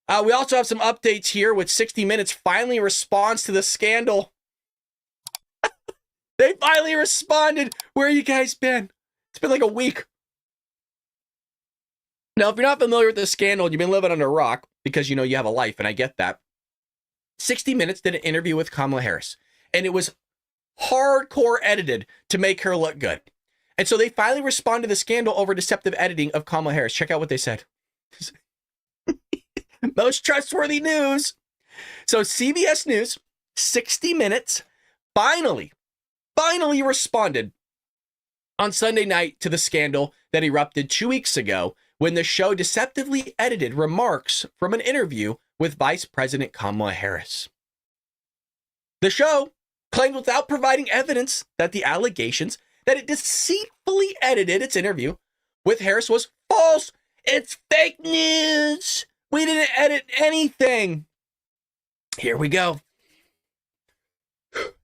We also have some updates here with 60 Minutes finally responds to the scandal. They finally responded. Where you guys been? It's been like a week. Now, if you're not familiar with this scandal, you've been living under a rock because, you have a life, and I get that. 60 Minutes did an interview with Kamala Harris, and it was hardcore edited to make her look good. And so they finally responded to the scandal over deceptive editing of Kamala Harris. Check out what they said. Most trustworthy news. So CBS News, 60 Minutes, finally responded on Sunday night to the scandal that erupted 2 weeks ago when the show deceptively edited remarks from an interview with Vice President Kamala Harris. The show claimed without providing evidence that the allegations that it deceitfully edited its interview with Harris was false. It's fake news. We didn't edit anything. Here we go.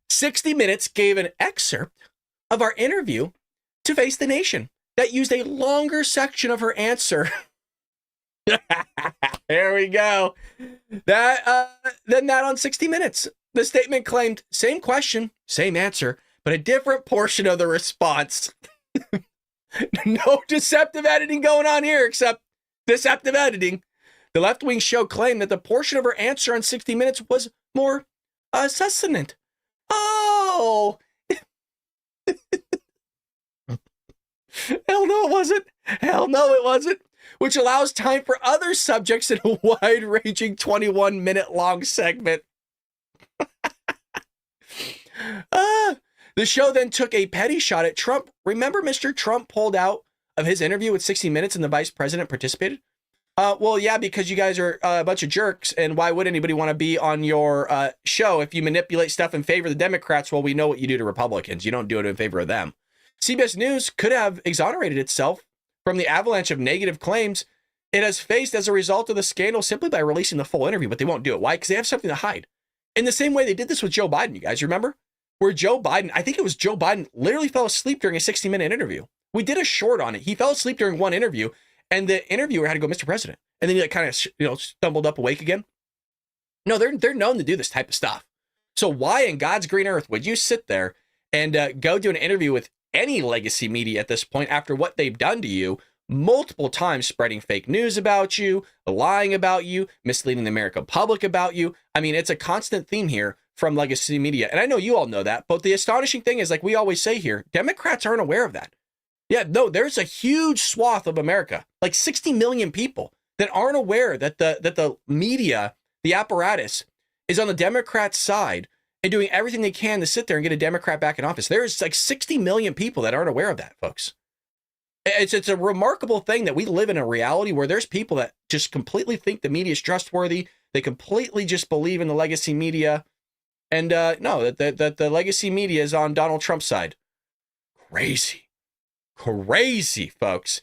60 Minutes gave an excerpt of our interview to Face the Nation that used a longer section of her answer. There we go. Then that on 60 Minutes. The statement claimed same question, same answer, but a different portion of the response. No deceptive editing going on here except deceptive editing. The left-wing show claimed that the portion of her answer on 60 Minutes was more succinct. Oh! Hell no, it wasn't. Hell no, it wasn't. Which allows time for other subjects in a wide-ranging 21-minute-long segment. The show then took a petty shot at Trump. Remember Mr. Trump pulled out of his interview with 60 Minutes and the vice president participated? Well, yeah, because you guys are a bunch of jerks, and why would anybody want to be on your show if you manipulate stuff in favor of the Democrats? Well, we know what you do to Republicans. You don't do it in favor of them. CBS News could have exonerated itself from the avalanche of negative claims it has faced as a result of the scandal simply by releasing the full interview, but they won't do it. Why? Because they have something to hide. In the same way they did this with Joe Biden, you guys remember? Where Joe Biden, I think it was Joe Biden, literally fell asleep during a 60-minute interview. We did a short on it. He fell asleep during one interview, and the interviewer had to go, Mr. President. And then he kind of, stumbled up awake again. No, they're known to do this type of stuff. So why in God's green earth would you sit there and go do an interview with any legacy media at this point after what they've done to you multiple times, spreading fake news about you, lying about you, misleading the American public about you? I mean, it's a constant theme here from legacy media. And I know you all know that, but the astonishing thing is, like we always say here, Democrats aren't aware of that. Yeah, no, there's a huge swath of America, like 60 million people that aren't aware that the media, the apparatus, is on the Democrat side and doing everything they can to sit there and get a Democrat back in office. There's like 60 million people that aren't aware of that, folks. It's a remarkable thing that we live in a reality where there's people that just completely think the media is trustworthy. They completely just believe in the legacy media. And no, that the legacy media is on Donald Trump's side. Crazy, folks.